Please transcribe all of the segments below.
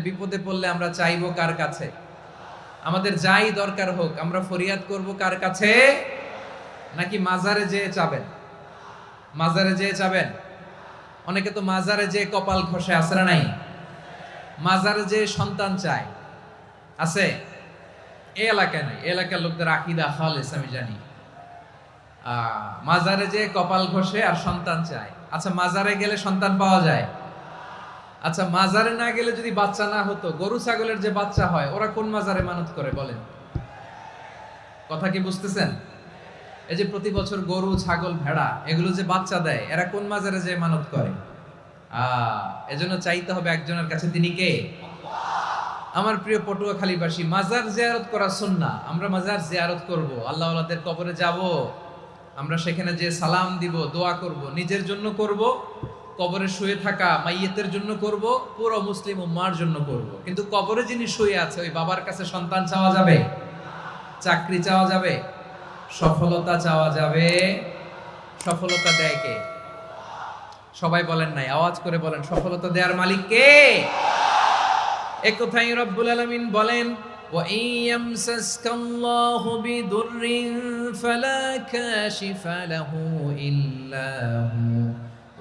বিপদে পড়লে আমরা চাইবো কার কাছে? আমাদের যাই দরকার হোক আমরা ফরিয়াদ করব কার কাছে? নাকি মাজারে যেয়ে চাবেন? মাজারে যেয়ে চাবেন? অনেকে তো মাজারে যেয়ে কপাল ঘষে, আছে না নাই? মাজারে যেয়ে সন্তান চায়, আছে? এই এলাকায় নাই, এই এলাকার লোকদের আকীদা খালেস আমি জানি। মাজারে যেয়ে কপাল ঘষে আর সন্তান চায়। আচ্ছা, মাজারে গেলে সন্তান পাওয়া যায়? আচ্ছা, মাজারে না গেলে যদি বাচ্চা না হতো, গরু ছাগলের যে বাচ্চা হয় ওরা কোন মাজারে মানত করে বলেন? কথা কি বুঝতেছেন? এই যে প্রতি বছর গরু ছাগল ভেড়া এগুলো যে বাচ্চা দেয়, এরা কোন মাজারে যে মানত করে? এজন্য চাইতে হবে একজনের কাছে, তিনি কে? আমার প্রিয় পটুয়াখালীবাসী, মাজার জিয়ারত করা সুন্নাহ। আমরা মাজার জিয়ারত করব, আল্লাহ ওয়ালাদের কবরে যাব, আমরা সেখানে যে সালাম দিব, দোয়া করব, নিজের জন্য করব, কবরে শুয়ে থাকা মাইয়েতের জন্য করব, পুরো মুসলিম উম্মার জন্য করব। কিন্তু কবরে যিনি শুয়ে আছে ওই বাবার কাছে সন্তান চাওয়া যাবে? চাকরি চাওয়া যাবে? সফলতা চাওয়া যাবে? সফলতা দেয় কে? সবাই বলেন নাই, আওয়াজ করে বলেন, সফলতা দেওয়ার মালিক কে? এক কথাই রব্বুল আলামিন বলেন, ওয়া ইয়ামসাসকাল্লাহু বিদুররিন ফালা কাশিফা লাহু ইল্লা হু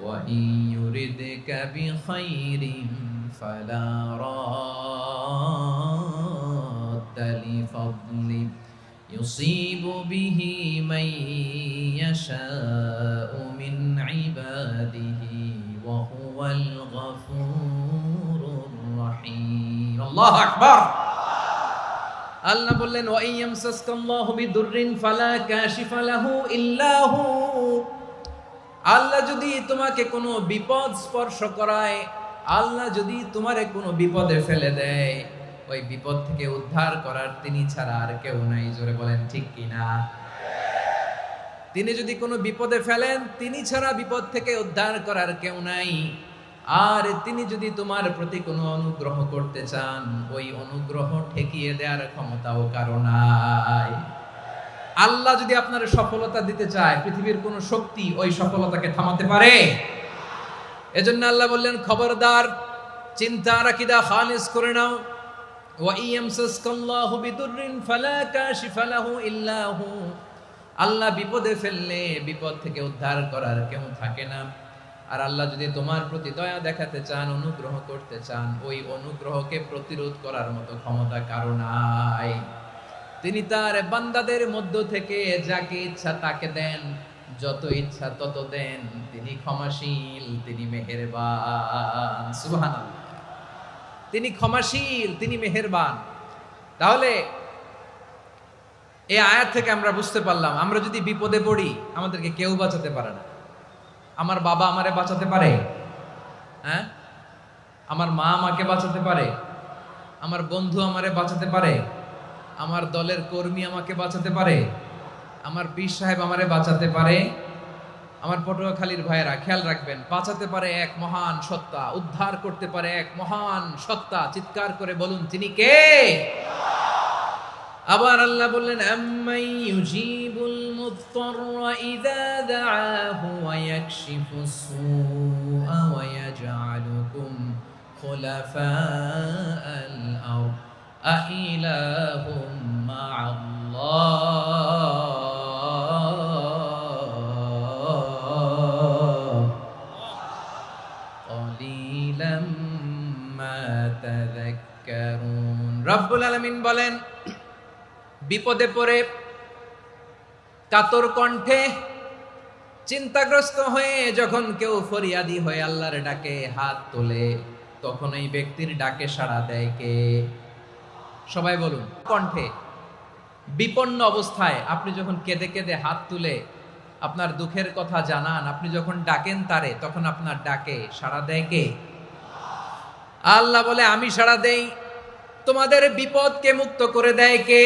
ওয়া ইয়ুরিদকা বিখাইরিন ফালা রাদ্দা লিফাদলি ইউসিবু বিহি মান ইয়াশাউ মিন ইবাদিহি ওয়া হুয়াল গফুরুর রহিম। আল্লাহু আকবার। আল্লাহ বললেন, ওয়া ইয়ামসাসকাল্লাহু বিদুররিন ফালা কাশিফা লাহু ইল্লা হু। আল্লাহ যদি তোমাকে কোনো বিপদ স্পর্শ করায়, আল্লাহ যদি তোমারে কোনো বিপদে ফেলে দেয়, ওই বিপদ থেকে উদ্ধার করার তিনি ছাড়া আর কেউ নাই। জোরে বলেন ঠিক কিনা? তিনি যদি কোনো বিপদে ফেলেন, তিনি ছাড়া বিপদ থেকে উদ্ধার করার কেউ নাই। আর তিনি যদি তোমার প্রতি কোনো অনুগ্রহ করতে চান, ওই অনুগ্রহ ঠেকিয়ে দেওয়ার ক্ষমতাও কারো নাই। আল্লাহ যদি আপনার সফলতা দিতে চায়, পৃথিবীর কোন শক্তি ওই সফলতাকে থামাতে পারে? এজন্য আল্লাহ বললেন, খবরদার, চিন্তা আকীদা খালিস করে নাও। ওয়া ইয়ামসাসকাল্লাহু বিদুররিন ফালা কাশিফা লাহু ইল্লা হু। আল্লাহ বিপদে ফেললে বিপদ থেকে উদ্ধার করার কেউ থাকে না। আর আল্লাহ যদি তোমার প্রতি দয়া দেখাতে চান, অনুগ্রহ করতে চান, ওই অনুগ্রহকে প্রতিরোধ করার মতো ক্ষমতা কারো নাই। তিনি তার বান্দাদের মধ্য থেকে যাকে ইচ্ছা তাকে দেন, যত ইচ্ছা তত দেন। তিনি ক্ষমাশীল, তিনি মেহেরবান। সুবহানাল্লাহ। তিনি ক্ষমাশীল, তিনি মেহেরবান। তাহলে এই আয়াত থেকে আমরা বুঝতে পারলাম, আমরা যদি বিপদে পড়ি আমাদেরকে কেউ বাঁচাতে পারে না। আমার বাবা আমারে বাঁচাতে পারে? হ্যাঁ? আমার মা আমাকে বাঁচাতে পারে? আমার বন্ধু আমারে বাঁচাতে পারে? আমার দলের কর্মী আমাকে বাঁচাতে পারে? আমার পীর সাহেব আমারে বাঁচাতে পারে? আমার পটুয়াখালীর ভাইয়েরা খেয়াল রাখবেন, বাঁচাতে পারে এক মহান সত্তা, উদ্ধার করতে পারে এক মহান সত্তা। চিৎকার করে বলুন, তিনি কে? আবার আল্লাহ বললেন, আম্মাই ইউজিবুল মুত্তাররা ইযা দাআহু ওয়া ইয়াকশিফুস সুআ ওয়া ইয়াজআলুকুম খুলাফাআল আরদ আইলাহুম মা'আল্লাহ ক্বালিলাম মা তাযাক্কারুন। রব্বুল আলামিন বলেন, বিপদে পড়ে কাতর কণ্ঠে চিন্তাগ্রস্ত হয়ে যখন কেউ ফরিয়াদি হয়ে আল্লাহর ডাকে হাত তোলে, তখন এই ব্যক্তির ডাকে সাড়া দেয় কে? সবাই বলুন। কণ্ঠে বিপন্ন অবস্থায় আপনি যখন কেঁদে কেঁদে হাত তুলে আপনার দুঃখের কথা জানান, আপনি যখন ডাকেন তারে, তখন আপনার ডাকে সাড়া দেয় কে? আল্লাহ বলে, আমি সাড়া দেই। তোমাদের বিপদকে মুক্ত করে দেয় কে?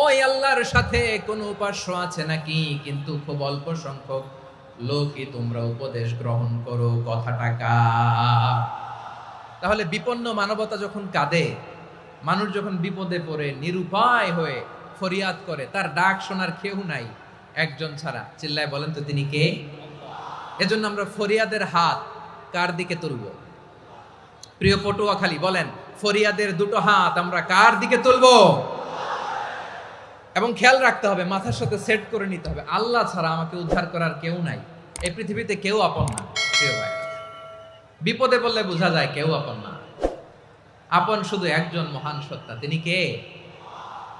ওই আল্লাহর সাথে কোন উপাস্য আছে নাকি? কিন্তু খুব অল্প সংখ্যক লোকই তোমরা উপদেশ গ্রহণ করো। কথাটা কার? তাহলে বিপন্ন মানবতা যখন কাঁদে, মানুষ যখন বিপদে পড়ে নিরুপায় হয়ে ফরিয়াদ করে, তার ডাক শোনার কেউ নাই একজন ছাড়া। চিল্লায় বলেন তো, তিনি কে? এজন্য আমরা ফরিয়াদের হাত কার দিকে তুলব? প্রিয় পটুয়াখালী, বলেন ফরিয়াদের দুটো হাত আমরা কার দিকে তুলবো? এবং খেয়াল রাখতে হবে, মাথার সাথে সেট করে নিতে হবে, আল্লাহ ছাড়া আমাকে উদ্ধার করার কেউ নাই। এই পৃথিবীতে কেউ আপন না। প্রিয় ভাই, বিপদে বললে বোঝা যায় কেউ আপন না। আপন শুধু একজন মহান সত্তা, তিনি কে?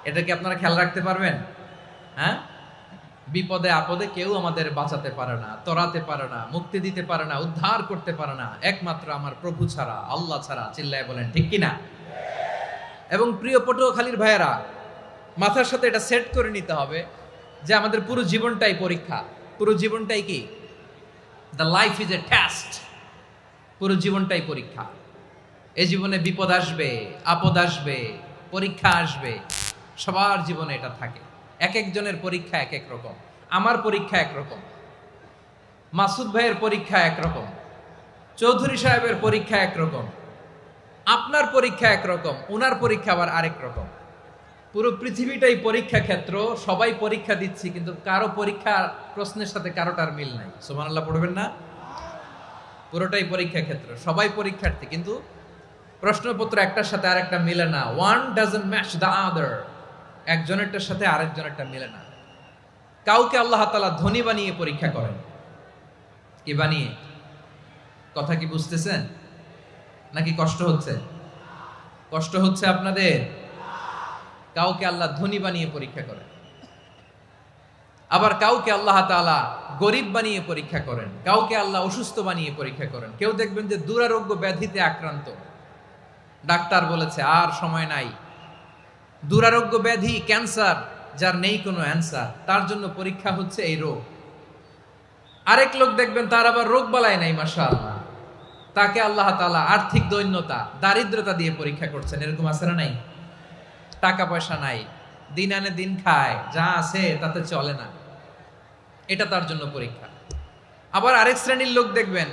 এটা কি আপনারা খেয়াল রাখতে পারবেন? হ্যাঁ, বিপদে আপদে কেউ আমাদের বাঁচাতে পারে না, তরাতে পারে না, মুক্তি দিতে পারে না, উদ্ধার করতে পারে না, একমাত্র আমার প্রভু ছাড়া, আল্লাহ ছাড়া। চিল্লায় বলেন ঠিক কিনা? এবং প্রিয় পটুয়াখালীর ভাইয়েরা, মাথার সাথে এটা সেট করে নিতে হবে যে আমাদের পুরো জীবনটাই পরীক্ষা। পুরো জীবনটাই কি? The life is a test. পুরো জীবনটাই পরীক্ষা। এই জীবনে বিপদ আসবে, আপদ আসবে, পরীক্ষা আসবে, সবার জীবনে এটা থাকে। এক একজনের পরীক্ষা এক এক রকম। আমার পরীক্ষা একরকম, মাসুদ ভাইয়ের পরীক্ষা একরকম, চৌধুরী সাহেবের পরীক্ষা একরকম, আপনার পরীক্ষা একরকম, উনার পরীক্ষা আবার আরেক রকম। পুরো পৃথিবীটাই পরীক্ষা ক্ষেত্র, সবাই পরীক্ষা দিচ্ছি, কিন্তু কারো পরীক্ষা প্রশ্নের সাথে কারোটার মিল নাই। সুবহানাল্লাহ পড়বেন না? পুরোটাই পরীক্ষা ক্ষেত্র, সবাই পরীক্ষার্থী, কিন্তু প্রশ্নপত্র একটার সাথে আরেকটা মিলে না। One doesn't match the other. একজনেরটার সাথে আরেকজনেরটা মিলে না। কাউকে আল্লাহ তাআলা ধনী বানিয়ে পরীক্ষা করেন। কি বানিয়ে? কথা কি বুঝতেছেন নাকি কষ্ট হচ্ছে? কষ্ট হচ্ছে আপনাদের? কাউকে আল্লাহ ধনী বানিয়ে পরীক্ষা করেন, আবার কাউকে আল্লাহ তাআলা গরিব বানিয়ে পরীক্ষা করেন, কাউকে আল্লাহ অসুস্থ বানিয়ে পরীক্ষা করেন। কেউ দেখবেন যে দুরারোগ্য ব্যাধিতে আক্রান্ত, ডাক্তার বলেছে আর সময় নাই, দুরারোগ্য ব্যাধি, ক্যান্সার, যার নেই কোনো অ্যান্সার, তার জন্য পরীক্ষা হচ্ছে এই রোগ। আরেক লোক দেখবেন তার আবার রোগ বালাই নাই, মাশাআল্লাহ, তাকে আল্লাহ তাআলা আর্থিক দৈন্যতা, দারিদ্রতা দিয়ে পরীক্ষা করছেন। এরকম আছে না নাই? টাকা পয়সা নাই, দিন আনে দিন খায়, যা আছে তাতে চলে না, এটা তার জন্য পরীক্ষা। আবার আরেক শ্রেণীর লোক দেখবেন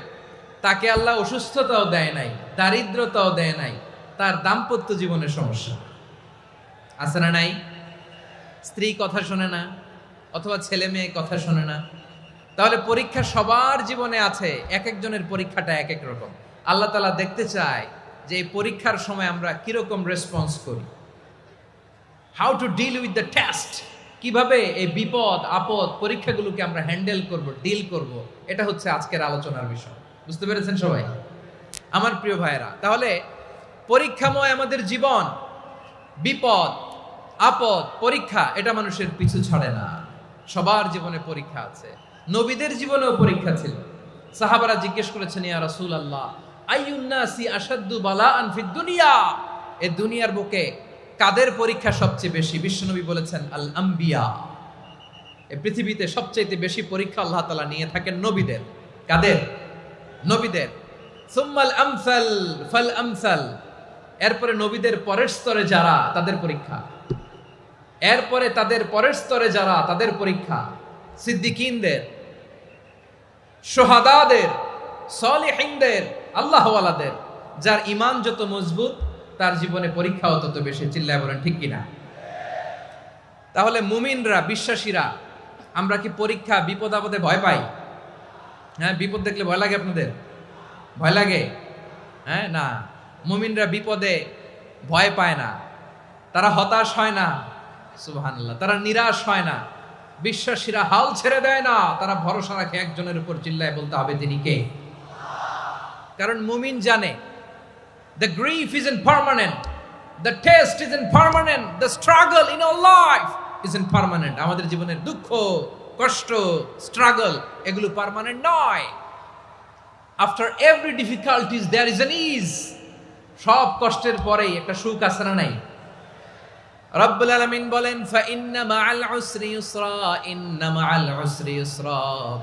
তাকে আল্লাহ অসুস্থতাও দেয় নাই, দারিদ্রতাও দেয় নাই, তার দাম্পত্য জীবনের সমস্যা আছে না নাই? স্ত্রী কথা শোনে না, অথবা ছেলে মেয়ে কথা শোনে না। তাহলে পরীক্ষা সবার জীবনে আছে, এক একজনের পরীক্ষাটা এক এক রকম। আল্লাহ তাআলা দেখতে চায় যে এই পরীক্ষার সময় আমরা কিরকম রেসপন্স করি, how to deal with the test, কিভাবে এই বিপদ আপদ পরীক্ষাগুলোকে আমরা হ্যান্ডেল করব, ডিল করব। এটা হচ্ছে আজকের আলোচনার বিষয়। বুঝতে পেরেছেন সবাই আমার প্রিয় ভাইয়েরা? তাহলে পরীক্ষাময় আমাদের জীবন, বিপদ আপদ পরীক্ষা, এটা মানুষের পিছু ছাড়ে না। সবার জীবনে পরীক্ষা আছে। নবীদের জীবনেও পরীক্ষা ছিল। সাহাবারা জিজ্ঞেস করেছেন, ইয়া রাসূলুল্লাহ, আইয়ুন নাসি আশাদ্দু বালাআন ফিদ দুনিয়া, এই দুনিয়ার বুকে কাদের পরীক্ষা সবচেয়ে বেশি? বিশ্বনবী বলেছেন, আল আম্বিয়া। এই পৃথিবীতে সবচেয়ে বেশি পরীক্ষা আল্লাহ তাআলা নিয়ে থাকেন নবীদের। কাদের? নবীদের। সুম্মাল আমসাল ফাল আমসাল, এরপরে নবীদের পরের স্তরে যারা, তাদের পরীক্ষা। এরপরে তাদের পরের স্তরে যারা, তাদের পরীক্ষা। সিদ্দিকিনদের, শুহাদাদের, সলিহিনদের, আল্লাহওয়ালাদের। যার ঈমান যত মজবুত, তার জীবনে পরীক্ষাও তত বেশি। চিল্লায় বলেন ঠিক কিনা? তাহলে মুমিনরা, বিশ্বাসীরা, আমরা কি পরীক্ষা বিপদ আপদে ভয় পাই? হ্যাঁ, বিপদ দেখলে ভয় লাগে আপনাদের? ভয় লাগে? হ্যাঁ, না, মুমিনরা বিপদে ভয় পায় না, তারা হতাশ হয় না, সুবহানাল্লাহ, তারা নিরাশ হয় না। বিশ্বাসীরা হাল ছেড়ে দেয় না, তারা ভরসা রাখে একজনের উপর। চিল্লায় বলতে হবে তিনি কে? কারণ মুমিন জানে the grief isn't permanent, the test isn't permanent, the struggle in our life isn't permanent. আমাদের জীবনের দুঃখ, কষ্ট, স্ট্রাগল, এগুলো পার্মানেন্ট নয়। After every difficulties there is an ease. সব কষ্টের পরেই একটা সুখ আছে না নাই? রব্বুল আলামিন বলেন, ফা ইন্না মাআল উসরি ইউসরা, ইন্না মাআল উসরি ইউসরা,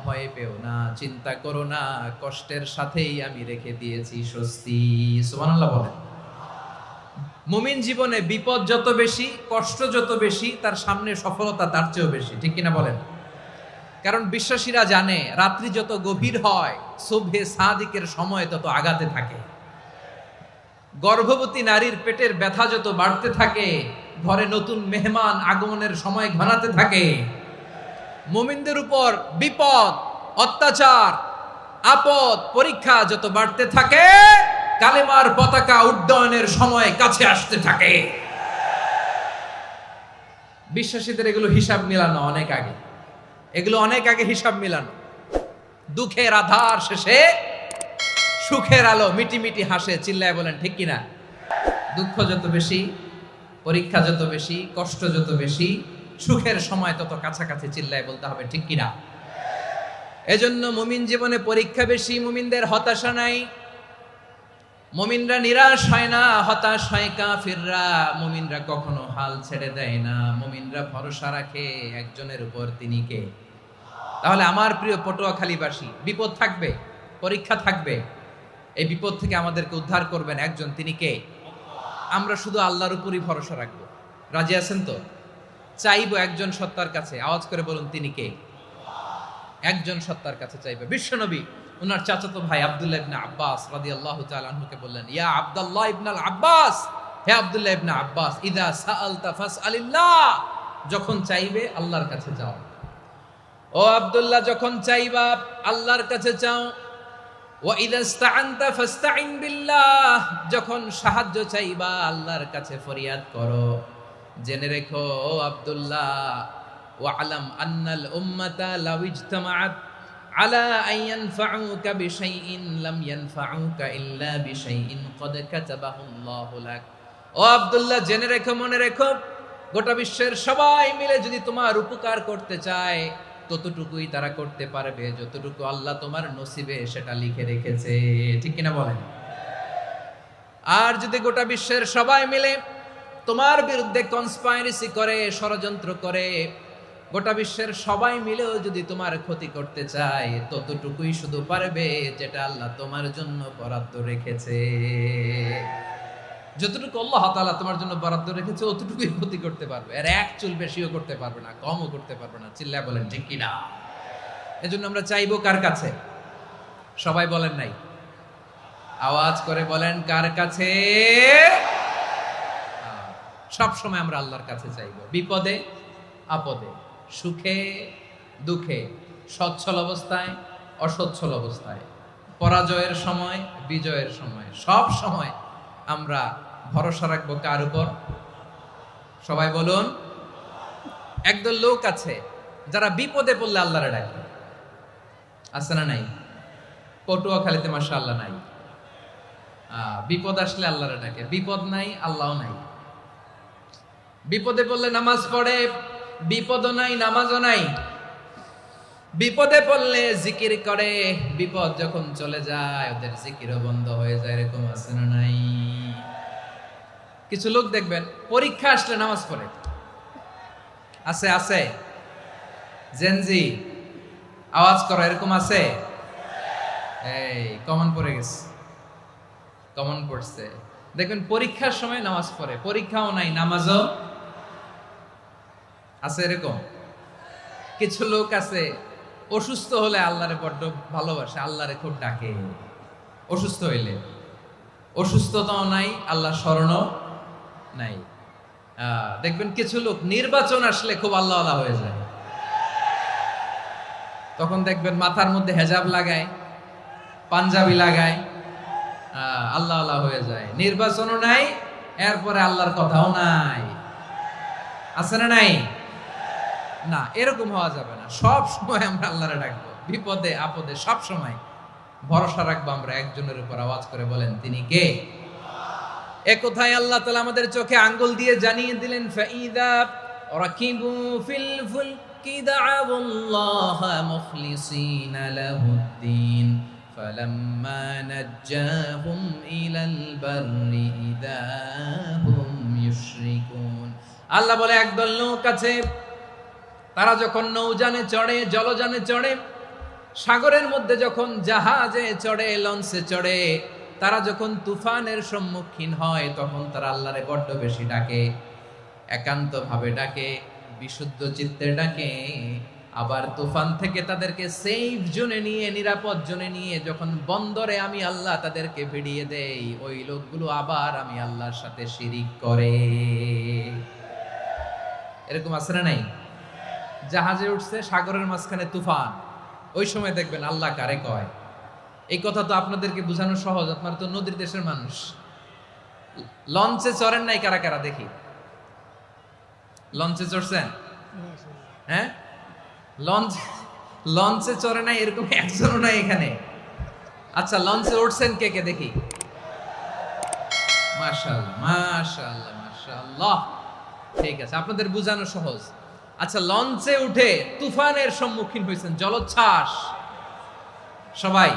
ভয় পেও না, চিন্তা করো না, কষ্টের সাথেই আমি রেখে দিয়েছি স্বস্তি। সুবহানাল্লাহ বলেন। মুমিন জীবনে বিপদ যত বেশি, কষ্ট যত বেশি, তার সামনে সফলতা তার চেয়েও বেশি। ঠিক কিনা বলেন? কারণ বিশ্বাসীরা জানে রাত্রি যত গভীর হয়, সুবহে সাদিকের সময় তত আগাতে থাকে। গর্ভবতী নারীর পেটের ব্যথা যত বাড়তে থাকে, ঘরে নতুন মেহমান আগমনের সময় ঘনাতে থাকে। মুমিনদের উপর বিপদ, অত্যাচার, আপদ, পরীক্ষা যত বাড়তে থাকে, কালেমার পতাকা উড্ডয়নের সময় কাছে আসতে থাকে। বিশ্বাসীদের এগুলো হিসাব মিলানো অনেক আগে, এগুলো অনেক আগে হিসাব মিলানো। দুঃখের আধার শেষে সুখের আলো, মিটি মিটি হাসে, চিল্লায় বলেন ঠিক কিনা? দুঃখ যত বেশি, পরীক্ষা যত বেশি, কষ্ট যত বেশি, সুখের সময় তত কাছাকাছি, চিল্লায় বলতে হবে ঠিক কিনা? এজন্য মুমিন জীবনে পরীক্ষা বেশি, মুমিনদের হতাশা নাই। মুমিনরা নিরাশ হয় না, হতাশ হয় কাফিররা। মুমিনরা কখনো হাল ছেড়ে দেয় না, মুমিনরা ভরসা রাখে একজনের উপর, তিনি কে? তাহলে আমার প্রিয় পটুয়াখালীবাসী, বিপদ থাকবে, পরীক্ষা থাকবে, এই বিপদ থেকে আমাদেরকে উদ্ধার করবেন একজন, তিনি কে? আমরা শুধু আল্লাহর উপরই ভরসা রাখবো। রাজি আছেন তো? চাইবো একজন সত্তার কাছে, আওয়াজ করে বলুন তিনি কে? একজন সত্তার কাছে চাইবে। বিশ্বনবী ওনার চাচাতো ভাই আব্দুল্লাহ ইবনে আব্বাস রাদিয়াল্লাহু তাআলা আনহুকে বললেন, ইয়া আব্দুল্লাহ ইবনুল আব্বাস, হে আব্দুল্লাহ ইবনে আব্বাস, ইযা সাআলতা ফাসআলিল্লাহ, যখন চাইবে আল্লাহর কাছে যাও। ও আব্দুল্লাহ, যখন চাইবা আল্লাহর কাছে চাও। ওয়া ইযা ইসতাআনতা ফাসতাইন বিল্লাহ, যখন সাহায্য চাইবা আল্লাহর কাছে ফরিয়াদ করো। জেনে রেখো ও আব্দুল্লাহ, ওয়া'লাম আন্নাল উম্মাতা লাউ ইজতামাআত আলা আন ইয়ানফাউকা বিশাইইন লাম ইয়ানফাউকা ইল্লা বিশাইইন ক্বাদ কাতাবাহু আল্লাহু লাক। ও আব্দুল্লাহ, জেনে রেখো, মনে রেখো, গোটা বিশ্বের সবাই মিলে যদি তোমার উপকার করতে চায় ততটুকুই তারা করতে পারবে যতটুকু আল্লাহ তোমার নসিবে সেটা লিখে রেখেছে। ঠিক কিনা বলেন? আর যদি গোটা বিশ্বের সবাই মিলে তোমার বিরুদ্ধে কনস্পাইরেসি করে, ষড়যন্ত্র করে, গোটা বিশ্বের সবাই মিলেও যদি তোমার ক্ষতি করতে চায় ততটুকুই শুধু পারবে যেটা আল্লাহ তোমার জন্য বরাদ্দ রেখেছে। যতটুকু আল্লাহ তাআলা তোমার জন্য বরাদ্দ রেখেছে অতটুকুই ক্ষতি করতে পারবে, আর এক চুল বেশিও করতে পারবে না, কমও করতে পারবে না। চিল্লায় বলেন ঠিক কিনা? এজন্য আমরা চাইবো কার কাছে? সবাই বলেন নাই, আওয়াজ করে বলেন কার কাছে? সব সময় আমরা আল্লাহর কাছে চাইবো, বিপদে আপদে, সুখে দুঃখে, সচ্ছল অবস্থায় অসচ্ছল অবস্থায়, পরাজয়ের সময় বিজয়ের সময়, সব সময় আমরা ভরসা রাখবো কার উপর? সবাই বলুন। একদল লোক আছে যারা বিপদে পড়লে আল্লাহরে ডাকে, আছে না নাই? পটুয়াখালীতে মাশাআল্লাহ নাই। বিপদ আসলে আল্লাহরে ডাকে, বিপদ নাই আল্লাহও নাই। বিপদে পড়লে নামাজ পড়ে, বিপদও নাই নামাজও নাই। বিপদে পড়লে জিকির করে, বিপদ যখন চলে যায় ওদের জিকিরও বন্ধ হয়ে যায়। এরকম আছে না নাই? কিছু লোক দেখবেন পরীক্ষা আসলে নামাজ পড়ে, আছে আছে? জেনজি আওয়াজ করো, এরকম আছে? এই কমন পড়ে গেছে, কমন পড়ছে। দেখবেন পরীক্ষার সময় নামাজ পড়ে, পরীক্ষাও নাই নামাজও আছে। এরকম কিছু লোক আছে অসুস্থ হলে আল্লাহরে বড্ড ভালোবাসে, আল্লাহরে খুব ডাকে। অসুস্থ হইলে অসুস্থতাও নাই, আল্লাহ স্মরণও নাই। দেখবেন কিছু লোক নির্বাচন আসলে খুব আল্লাহ আল্লাহ হয়ে যায়, তখন দেখবেন মাথার মধ্যে হেজাব লাগায়, পাঞ্জাবি লাগায়, আল্লাহ আল্লাহ হয়ে যায়। নির্বাচনও নাই, এরপরে আল্লাহর কথাও নাই। আছে না নাই? না, এরকম হওয়া যাবে না। সব সময় আমরা আল্লাহরে ডাকবো, বিপদে আপদে সব সময় ভরসা রাখবো আমরা একজনের উপর। আওয়াজ করে বলেন তিনি কে? এ কথায় আল্লাহ তাআলা আমাদের চোখে আঙ্গুল দিয়ে জানিয়ে দিলেন, ফাইদা রাকিবু ফিল ফুলকি দা'আউল্লাহা মুখলিসিনা লাহুদ্দিন ফালাম্মা নাজ্জাহুম ইলাল বাররি ইযা হুম ইউশরিকুন। আল্লাহ বলে একদল লোক আছে, তারা যখন নৌযানে চড়ে, জলযানে চড়ে, সাগরের মধ্যে যখন জাহাজে চড়ে, লঞ্চে চড়ে, তারা যখন তুফানের সম্মুখীন হয় তখন তারা আল্লাহরে বড্ড বেশি ডাকে, একান্ত ভাবে ডাকে, বিশুদ্ধ চিত্তে ডাকে। আবার তুফান থেকে তাদেরকে সেফ জোনে নিয়ে, নিরাপদ জোনে নিয়ে যখন বন্দরে আমি আল্লাহ তাদেরকে ভিড়িয়ে দেই, ওই লোকগুলো আবার আমি আল্লাহর সাথে শিরিক করে। এরকম আছে না নাই? জাহাজে উঠছে, সাগরের মাঝখানে তুফান, ওই সময় দেখবেন আল্লাহ কারে কয়? এই কথা তো আপনাদেরকে বোঝানো সহজ, আপনারা তো নদীর দেশের মানুষ। লঞ্চে চড়েন নাই কারা কারা দেখি? লঞ্চে চড়ছেন? হ্যাঁ, লঞ্চে চড়ে নাই এরকম একজনও নাই এখানে। আচ্ছা, লঞ্চে উঠছেন কে কে দেখি? মাশাআল্লাহ মাশাআল্লাহ মাশাআল্লাহ, ঠিক আছে, আপনাদের বোঝানো সহজ। আচ্ছা, লঞ্চে উঠে তুফানের সম্মুখীন হয়েছেন, জলোচ্ছ্বাস সবাই?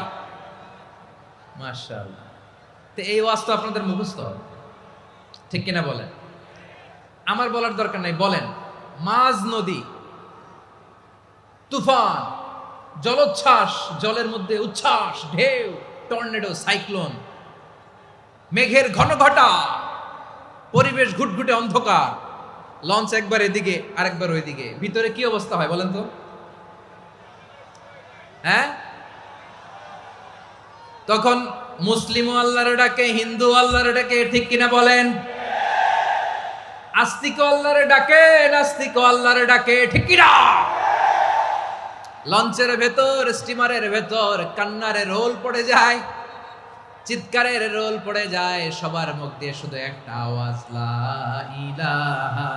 মাশাআল্লাহ। তো এই ওয়াজ তো আপনাদের মুখস্থ, ঠিক কিনা বলেন? আমার বলার দরকার নাই, বলেন। মাঝ নদী, তুফান, জলোচ্ছ্বাস, জলের মধ্যে উচ্ছ্বাস, ঢেউ, টর্নেডো, সাইক্লোন, মেঘের ঘনঘটা, পরিবেশ ঘুটঘুটে অন্ধকার, লঞ্চ একবার এদিকে আরেকবার ওইদিকে, ভিতরে কি অবস্থা হয় বলেন তো? হ্যাঁ, তখন মুসলিম আল্লাহর ডাকে, হিন্দু আল্লাহর ডাকে, ঠিক কিনা বলেন? আস্তিক আল্লাহর ডাকে, নাস্তিক আল্লাহর ডাকে, ঠিক কিনা? লঞ্চের ভেতর, স্টিমারের ভেতর কান্নারে রোল পড়ে যায়, চিৎকারের রোল পড়ে যায়, সবার মুখ দিয়ে শুধু একটা আওয়াজ, লা ইলাহা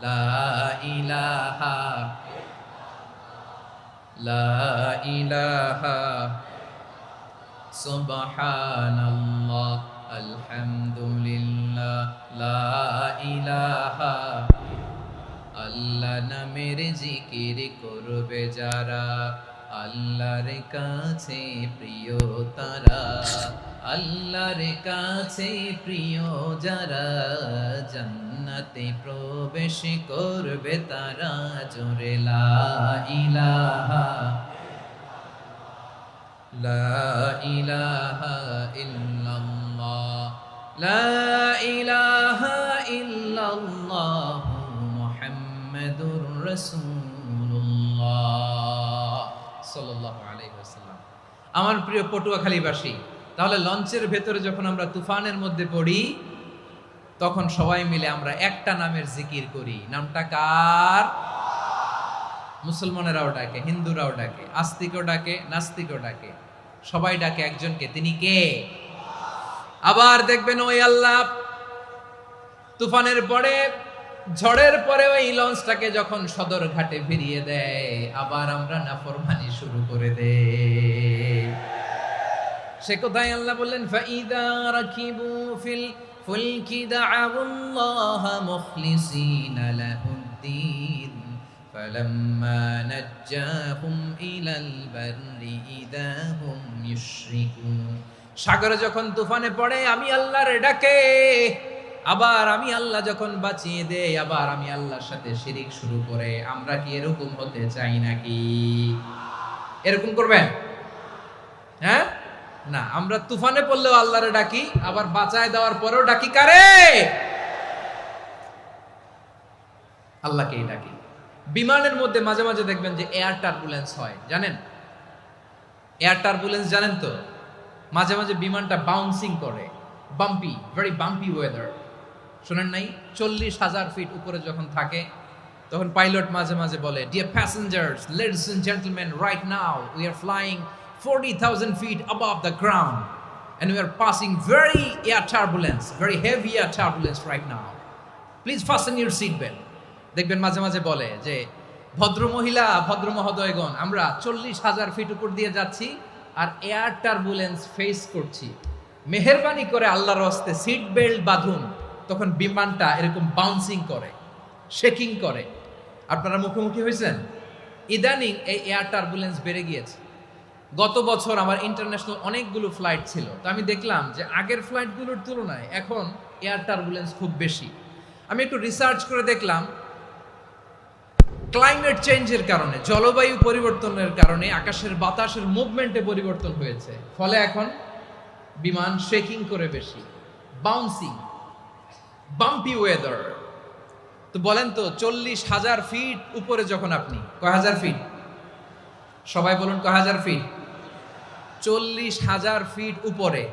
লা ইলাহা লা ইলাহা সুবহানাল্লাহ আলহামদুলিল্লাহ লা ইলাহা। আল্লাহ নামের জিকির করবে যারা, আল্লাহর কাছে প্রিয় তারা, আল্লাহর কাছে প্রিয় যারা, জান্নাতে প্রবেশ করবে তারা, জোরে লা ইলাহা লা ইলাহা ইল্লাল্লাহ লা ইলাহা ইল্লাল্লাহ মুহাম্মাদুর রাসূলুল্লাহ সাল্লাল্লাহু আলাইহি ওয়াসাল্লাম। আমার প্রিয় পটুয়াখালীবাসী, তাহলে লঞ্চের ভেতরে যখন আমরা তুফানের মধ্যে পড়ি, তখন সবাই মিলে আমরা একটা নামের জিকির করি। নামটা কার? মুসলমানেরাও ডাকে, হিন্দুরাও ডাকে, আস্তিকও ডাকে, নাস্তিকও ডাকে, সবাই ডাকে একজনকে, তিনি কে? আবার দেখবেন ওই আল্লাহ তুফানের পরে, ঝড়ের পরে ওই লঞ্চটাকে যখন সদর ঘাটে ফিরিয়ে দেয়, আবার আমরা নাফরমানি শুরু করে দেই। সে কোথায় আল্লাহ বললেন, ফাইদা রাকিবু ফিল ফুলকি দা'আউল্লাহা মুখলিসিনা লাহুদ্দিন ফালাম্মা নাজ্জাহুম ইলাল বাররি ইযা হুম ইউশরিকুন। সাগরে যখন তুফানে পড়ে আমি আল্লাহর ডাকে, আবার আমি আল্লাহ যখন বাঁচিয়ে দেই, আবার আমি আল্লাহর সাথে শিরিক শুরু করে, আমরা কি এরকম হতে চাই নাকি? এরকম করবেন? হ্যাঁ না, আমরা তুফানে পড়লেও আল্লাহরে ডাকি, আবার বাঁচায় দেওয়ার পরেও ডাকি কারে? আল্লাহকেই ডাকি। বিমানের মধ্যে মাঝে মাঝে দেখবেন যে এয়ার টার্বুলেন্স হয়, জানেন? এয়ার টার্বুলেন্স জানেন তো? মাঝে মাঝে বিমানটা বাউন্সিং করে, বাম্পি, ভেরি বাম্পি ওয়েদার। শোনেন নাই? 40,000 ফিট উপরে যখন থাকে, তখন পাইলট মাঝে মাঝে বলে, dear passengers, ladies and gentleman, right now we are flying 40,000 feet above the ground and we are passing very air turbulence, very heavy air turbulence right now. Please fasten your seat belt. দেখবেন মাঝে মাঝে বলে যে, ভদ্র মহিলা, ভদ্র মহোদয়গণ, আমরা 40,000 ফিট উপর দিয়ে যাচ্ছি আর এয়ার টার্বুলেন্স ফেস করছি, মেহেরবানি করে আল্লাহর হস্তে সিট বেল্ট বাঁধুন। তখন বিমানটা এরকম বাউন্সিং করে, শেকিং করে। আপনারা মুখোমুখি হয়েছেন? ইদানিং এই এয়ার টার্বুলেন্স বেড়ে গিয়েছে। গত বছর আমার ইন্টারন্যাশনাল অনেকগুলো ফ্লাইট ছিল, তো আমি দেখলাম যে আগের ফ্লাইটগুলোর তুলনায় এখন এয়ার টার্বুলেন্স খুব বেশি। আমি একটু রিসার্চ করে দেখলাম, ক্লাইমেট চেঞ্জের কারণে, জলবায়ু পরিবর্তনের কারণে আকাশের বাতাসের মুভমেন্টে পরিবর্তন হয়েছে, ফলে এখন বিমান শেকিং করে বেশি, বাউন্সিং, বাম্পি ওয়েদার। তো বলেন তো, 40,000 ফিট উপরে যখন আপনি, কয় হাজার ফিট? সবাই বলুন, কয় হাজার ফিট? 40,000 ফিট উপরে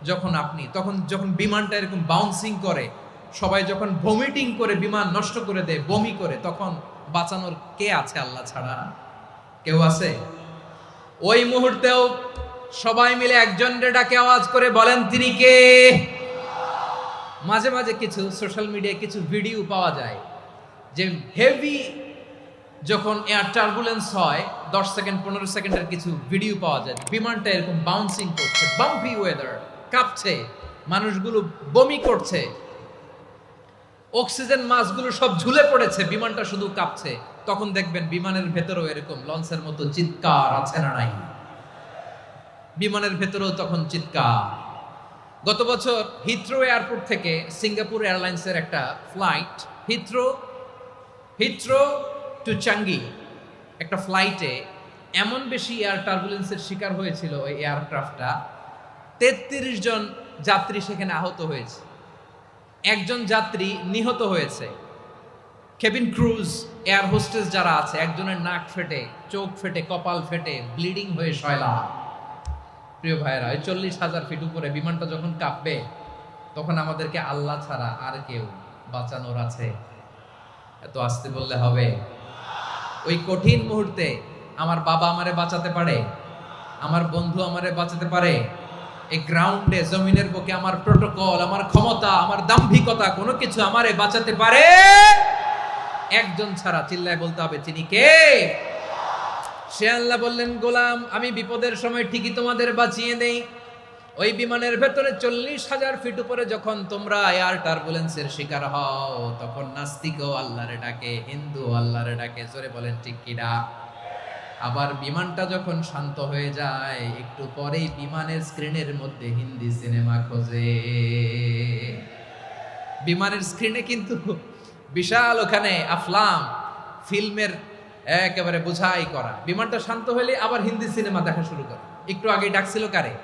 যখন আপনি, তখন যখন বিমানটা এরকম বাউন্সিং করে, সবাই যখন ভমিটিং করে বিমান নষ্ট করে দেয়, বমি করে, তখন বাঁচানোর কে আছে আল্লাহ ছাড়া? কেউ আছে? ওই মুহূর্তেও সবাই মিলে একজনের ডাকে আওয়াজ করে বলেন তিনি কে? মাঝে মাঝে কিছু সোশ্যাল মিডিয়ায় কিছু ভিডিও পাওয়া যায় যে হেভি যখন এয়ার টার্বুলেন্স হয় 10 সেকেন্ড 15 সেকেন্ডের কিছু ভিডিও পাওয়া যায়, বিমানটা এরকম বাউন্সিং করছে, বাম্পি ওয়েদার, কাঁপছে, মানুষগুলো বমি করছে, অক্সিজেন মাস্কগুলো সব ঝুলে পড়েছে, বিমানটা শুধু কাঁপছে। তখন দেখবেন বিমানের ভেতরেও এরকম লঞ্চের মতো চিৎকার আছে না নাই? বিমানের ভেতরেও তখন চিৎকার। গত বছর হিথ্রো এয়ারপোর্ট থেকে সিঙ্গাপুর এয়ারলাইন্সের একটা ফ্লাইট হিথ্রো টু চাঙ্গি একটা ফ্লাইটে এমন বেশি এয়ার টার্বুলেন্সের শিকার হয়েছিল ওই এয়ারক্রাফটটা, 33 জন যাত্রী সেখানে আহত হয়েছে, একজন যাত্রী নিহত হয়েছে। কেবিন ক্রুজ, এয়ার হোস্টেস যারা আছে, একজনের নাক ফেটে, চোখ ফেটে, কপাল ফেটে, ব্লিডিং হয়ে শয়লা। প্রিয় ভাইরা, 40,000 ফিট উপরে বিমানটা যখন কাঁপবে তখন আমাদেরকে আল্লাহ ছাড়া আর কেউ বাঁচানোর আছে? এত আসতে বললে হবে? ওই কঠিন মুহূর্তে আমার বাবা আমারে বাঁচাতে পারে, আমার বন্ধু আমারে বাঁচাতে পারে। এই গ্রাউন্ডে, জমিনের বুকে আমার প্রোটোকল, আমার ক্ষমতা, আমার দাম্ভিকতা কোনো কিছু আমারে বাঁচাতে পারে? একজন ছাড়া। চিল্লায় বলতে হবে তিনি কে? সে আল্লাহ বললেন, গোলাম আমি বিপদের সময় ঠিকই তোমাদের বাঁচিয়ে দেই। ওই বিমানের ভেতরে 40,000 ফিট উপরে যখন তোমরা এয়ার টার্বুলেন্সের শিকার হও, তখন নাস্তিকও আল্লাহরে ডাকে, হিন্দু আল্লাহরে ডাকে। জোরে বলেন ঠিক কিনা? আবার বিমানটা যখন শান্ত হয়ে যায়, একটু পরেই বিমানের স্ক্রিনের মধ্যে হিন্দি সিনেমা খোঁজে। বিমানের স্ক্রিনে কিন্তু বিশাল ওখানে আফলাম ফিল্মের একেবারে বোঝাই করা। বিমানটা শান্ত হলে আবার হিন্দি সিনেমা দেখা শুরু করে। একটু আগে ডাকছিল কারে?